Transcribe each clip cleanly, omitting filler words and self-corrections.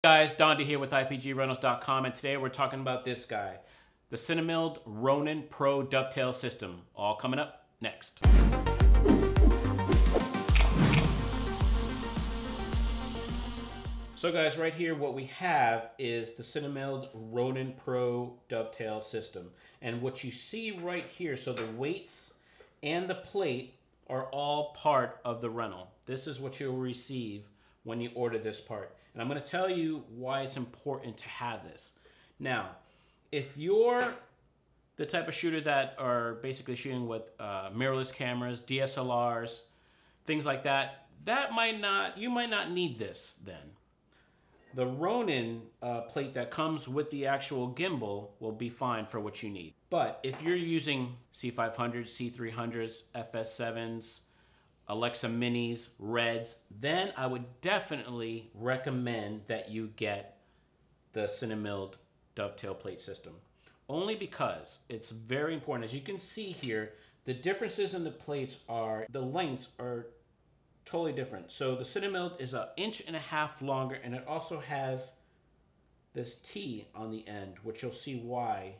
Guys, Dondi here with IPGRentals.com, and today we're talking about this guy, the Cinemild Ronin Pro Dovetail System. All coming up next. So guys, right here what we have is the Cinemild Ronin Pro Dovetail System. And what you see right here, so the weights and the plate are all part of the rental. This is what you'll receive when you order this part. And I'm going to tell you why it's important to have this. Now, if you're the type of shooter that are basically shooting with mirrorless cameras, DSLRs, things like that, you might not need this then. The Ronin plate that comes with the actual gimbal will be fine for what you need. But if you're using C500s, C300s, FS7s, Alexa Minis, Reds, then I would definitely recommend that you get the Cinemild Dovetail Plate System. Only because it's very important. As you can see here, the differences in the plates are, the lengths are totally different. So the Cinemild is 1.5 inches longer, and it also has this T on the end, which you'll see why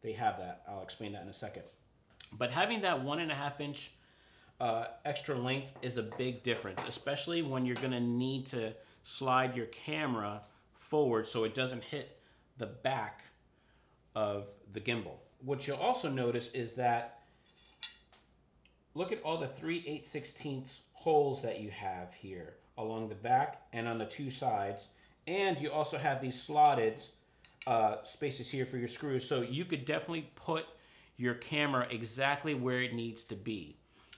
they have that. I'll explain that in a second. But having that 1.5 inch extra length is a big difference, especially when you're going to need to slide your camera forward so it doesn't hit the back of the gimbal. What you'll also notice is that look at all the 3/8/16 holes that you have here along the back and on the two sides, and you also have these slotted spaces here for your screws, so you could definitely put your camera exactly where it needs to be.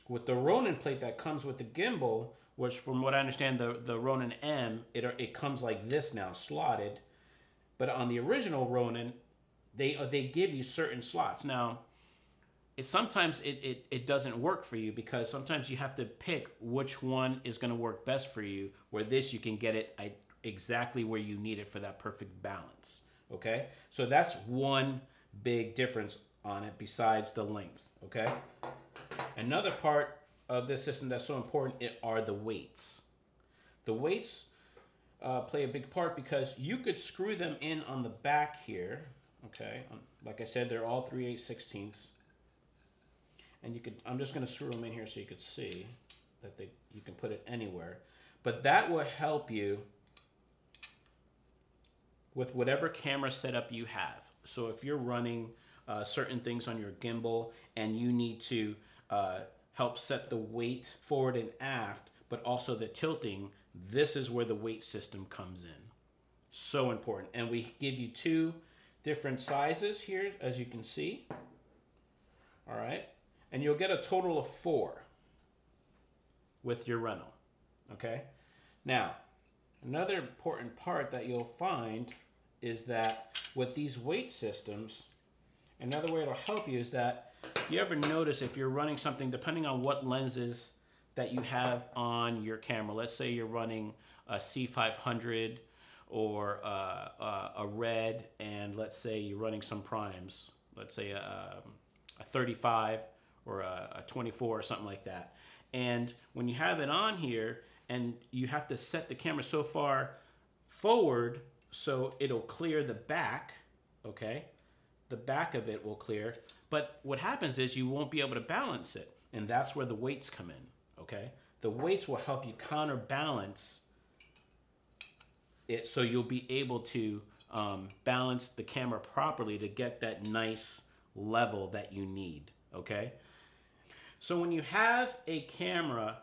With the Ronin plate that comes with the gimbal, which from what I understand, the Ronin M, it comes like this now, slotted. But on the original Ronin, they give you certain slots. Now, sometimes it doesn't work for you because sometimes you have to pick which one is going to work best for you, where this you can get it exactly where you need it for that perfect balance. Okay? So that's one big difference on it besides the length. Okay? Another part of this system that's so important are the weights. The weights play a big part because you could screw them in on the back here. Okay, like I said, they're all 3/8/16. And you could, I'm just going to screw them in here so you could see that you can put it anywhere. But that will help you with whatever camera setup you have. So if you're running certain things on your gimbal and you need to help set the weight forward and aft, but also the tilting, this is where the weight system comes in. So important. And we give you two different sizes here, as you can see. All right. And you'll get a total of 4 with your rental. Okay. Now, another important part that you'll find is that with these weight systems, another way it'll help you is that you ever notice if you're running something, depending on what lenses that you have on your camera, let's say you're running a C500 or a Red, and let's say you're running some primes, let's say a 35 or a 24 or something like that. And when you have it on here and you have to set the camera so far forward so it'll clear the back, okay? The back of it will clear, but what happens is you won't be able to balance it, and that's where the weights come in, okay? The weights will help you counterbalance it so you'll be able to balance the camera properly to get that nice level that you need, okay? So when you have a camera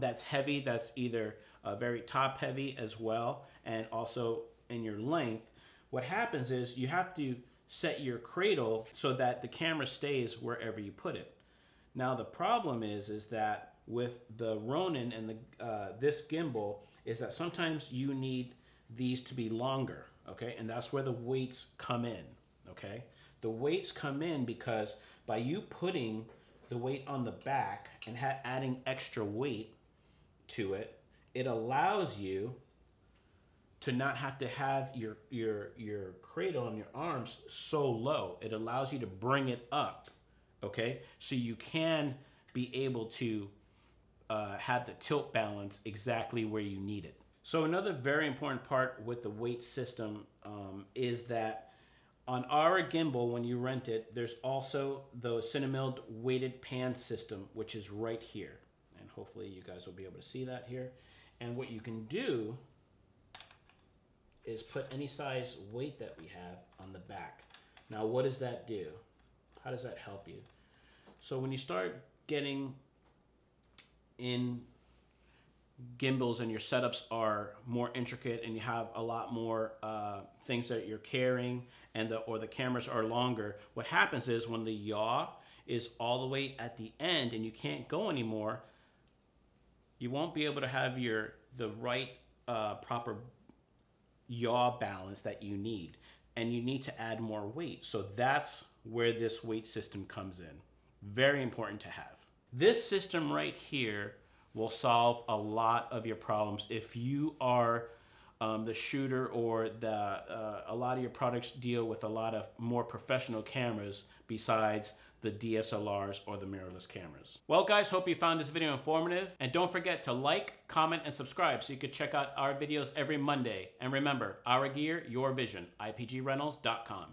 that's heavy, that's either very top heavy as well, and also in your length, what happens is you have to set your cradle so that the camera stays wherever you put it. Now the problem is that with the Ronin and this gimbal is that sometimes you need these to be longer, okay? And that's where the weights come in, okay? The weights come in because by you putting the weight on the back and adding extra weight to it, it allows you to not have to have your cradle on your arms so low. It allows you to bring it up, okay? So you can be able to have the tilt balance exactly where you need it. So another very important part with the weight system is that on our gimbal, when you rent it, there's also the Cinemilled weighted pan system, which is right here. And hopefully you guys will be able to see that here. And what you can do is put any size weight that we have on the back. Now, what does that do? How does that help you? So when you start getting in gimbals and your setups are more intricate and you have a lot more things that you're carrying and the cameras are longer, what happens is when the yaw is all the way at the end and you can't go anymore, you won't be able to have the right proper yaw balance that you need, and you need to add more weight. So that's where this weight system comes in. Very important to have. This system right here will solve a lot of your problems if you are the shooter or a lot of your products deal with a lot of more professional cameras besides the DSLRs or the mirrorless cameras. Well guys, hope you found this video informative, and don't forget to like, comment, and subscribe so you can check out our videos every Monday. And remember, our gear, your vision, IPGRentals.com.